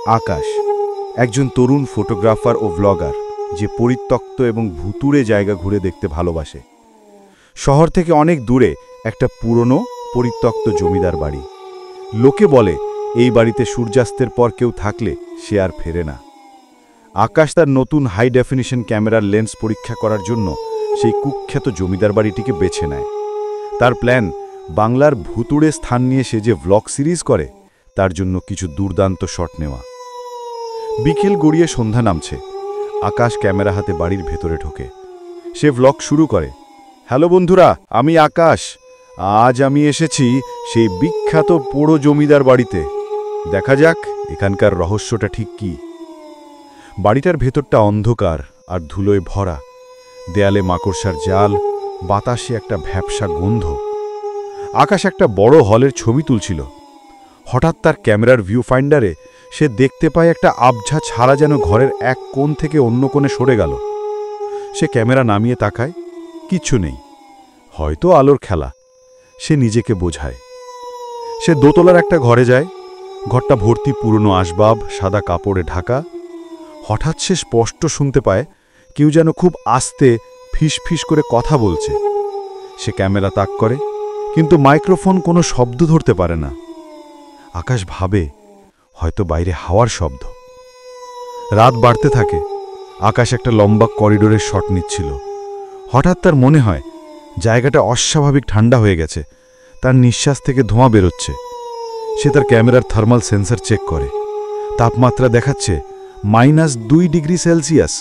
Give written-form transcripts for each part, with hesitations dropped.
আকাশ একজন তরুণ ফটোগ্রাফার ও ব্লগার যে পরিত্যক্ত এবং ভুতুড়ে জায়গা ঘুরে দেখতে ভালোবাসে। শহর থেকে অনেক দূরে একটা পুরনো পরিত্যক্ত জমিদার বাড়ি। লোকে বলে এই বাড়িতে সূর্যাস্তের পর কেউ থাকলে সে আর ফেরে না। আকাশ তার নতুন হাই ডেফিনিশন ক্যামেরার লেন্স পরীক্ষা করার জন্য সেই কুখ্যাত জমিদার বাড়িটিকে বেছে নেয়। তার প্ল্যান, বাংলার ভুতুড়ে স্থান নিয়ে সে যে ভ্লগ সিরিজ করে তার জন্য কিছু দুর্দান্ত শট নেওয়া। বিকেল গড়িয়ে সন্ধ্যা নামছে। আকাশ ক্যামেরা হাতে বাড়ির ভেতরে ঢোকে। সে ভ্লগ শুরু করে। হ্যালো বন্ধুরা, আমি আকাশ। আজ আমি এসেছি সেই বিখ্যাত পোড়ো জমিদার বাড়িতে। দেখা যাক এখানকার রহস্যটা ঠিক কি। বাড়িটার ভেতরটা অন্ধকার আর ধুলোয় ভরা। দেয়ালে মাকড়সার জাল, বাতাসে একটা ভ্যাপসা গন্ধ। আকাশ একটা বড় হলের ছবি তুলছিল। হঠাৎ তার ক্যামেরার ভিউ ফাইন্ডারে সে দেখতে পায় একটা আবঝা ছাড়া যেন ঘরের এক কোণ থেকে অন্য কোণে সরে গেল। সে ক্যামেরা নামিয়ে তাকায়, কিচ্ছু নেই, হয়তো আলোর খেলা। সে নিজেকে বোঝায়। সে দোতলার একটা ঘরে যায়। ঘরটা ভর্তি পুরনো আসবাব, সাদা কাপড়ে ঢাকা। হঠাৎ সে স্পষ্ট শুনতে পায় কেউ যেন খুব আস্তে ফিস ফিস করে কথা বলছে। সে ক্যামেরা তাক করে, কিন্তু মাইক্রোফোন কোনো শব্দ ধরতে পারে না। আকাশ ভাবে হয়তো বাইরে হাওয়ার শব্দ। রাত বাড়তে থাকে। আকাশ একটা লম্বা করিডোরের শট নিচ্ছিল। হঠাৎ তার মনে হয় জায়গাটা অস্বাভাবিক ঠান্ডা হয়ে গেছে। তার নিঃশ্বাস থেকে ধোঁয়া বেরোচ্ছে। সে তার ক্যামেরার থার্মাল সেন্সর চেক করে। তাপমাত্রা দেখাচ্ছে -2 ডিগ্রি সেলসিয়াস,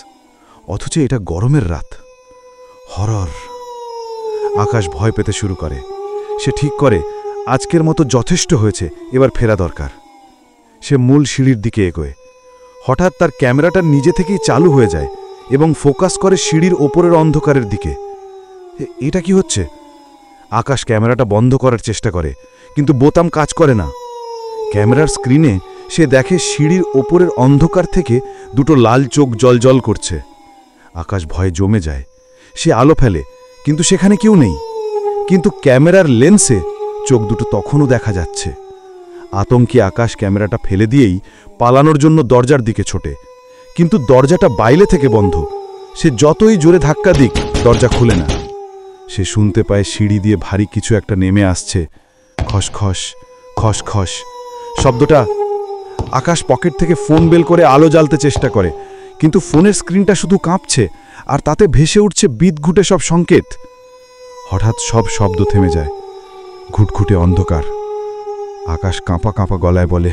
অথচ এটা গরমের রাত। হরর। আকাশ ভয় পেতে শুরু করে। সে ঠিক করে আজকের মতো যথেষ্ট হয়েছে, এবার ফেরা দরকার। সে মূল সিঁড়ির দিকে এগোয়। হঠাৎ তার ক্যামেরাটা নিজে থেকেই চালু হয়ে যায় এবং ফোকাস করে সিঁড়ির ওপরের অন্ধকারের দিকে। এটা কি হচ্ছে? আকাশ ক্যামেরাটা বন্ধ করার চেষ্টা করে, কিন্তু বোতাম কাজ করে না। ক্যামেরার স্ক্রিনে সে দেখে সিঁড়ির ওপরের অন্ধকার থেকে দুটো লাল চোখ জ্বলজ্বল করছে। আকাশ ভয়ে জমে যায়। সে আলো ফেলে, কিন্তু সেখানে কেউ নেই। কিন্তু ক্যামেরার লেন্সে চোখ দুটো তখনও দেখা যাচ্ছে। আতঙ্কে আকাশ ক্যামেরাটা ফেলে দিয়েই পালানোর জন্য দরজার দিকে ছোটে, কিন্তু দরজাটা বাইরে থেকে বন্ধ। সে যতই জোরে ধাক্কা দিক, দরজা খুলে না। সে শুনতে পায় সিঁড়ি দিয়ে ভারী কিছু একটা নেমে আসছে। খসখস খসখস শব্দটা। আকাশ পকেট থেকে ফোন বের করে আলো জ্বালতে চেষ্টা করে, কিন্তু ফোনের স্ক্রিনটা শুধু কাঁপছে আর তাতে ভেসে উঠছে বিদঘুটে সব সংকেত। হঠাৎ সব শব্দ থেমে যায়। ঘুটঘুটে অন্ধকার। আকাশ কাঁপা কাঁপা গলায় বলে,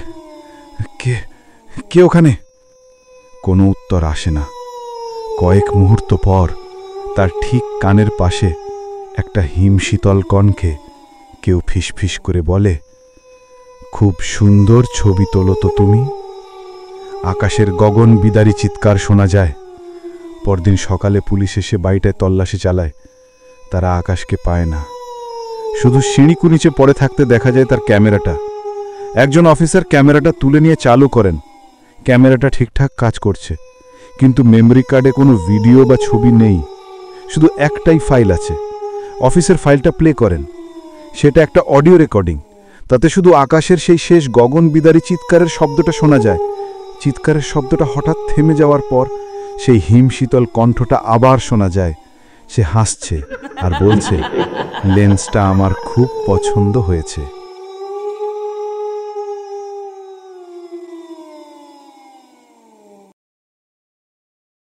কে কে ওখানে? কোনো উত্তর আসে না। কয়েক মুহূর্ত পর তার ঠিক কানের পাশে একটা হিমশীতল কণ্ঠে কেউ ফিসফিস করে বলে, খুব সুন্দর ছবি তোলো তো তুমি। আকাশের গগন বিদারী চিৎকার শোনা যায়। পরদিন সকালে পুলিশ এসে বাড়িটায় তল্লাশি চালায়। তারা আকাশকে পায় না। শুধু সিঁড়িকু নিচে পড়ে থাকতে দেখা যায় তার ক্যামেরাটা। একজন অফিসার ক্যামেরাটা তুলে নিয়ে চালু করেন। ক্যামেরাটা ঠিকঠাক কাজ করছে, কিন্তু মেমরি কার্ডে কোনো ভিডিও বা ছবি নেই। শুধু একটাই ফাইল আছে। অফিসের ফাইলটা প্লে করেন। সেটা একটা অডিও রেকর্ডিং। তাতে শুধু আকাশের সেই শেষ গগন বিদারী চিৎকারের শব্দটা শোনা যায়। চিৎকারের শব্দটা হঠাৎ থেমে যাওয়ার পর সেই হিমশীতল কণ্ঠটা আবার শোনা যায়। সে হাসছে আর বলছে, লেন্সটা আমার খুব পছন্দ হয়েছে।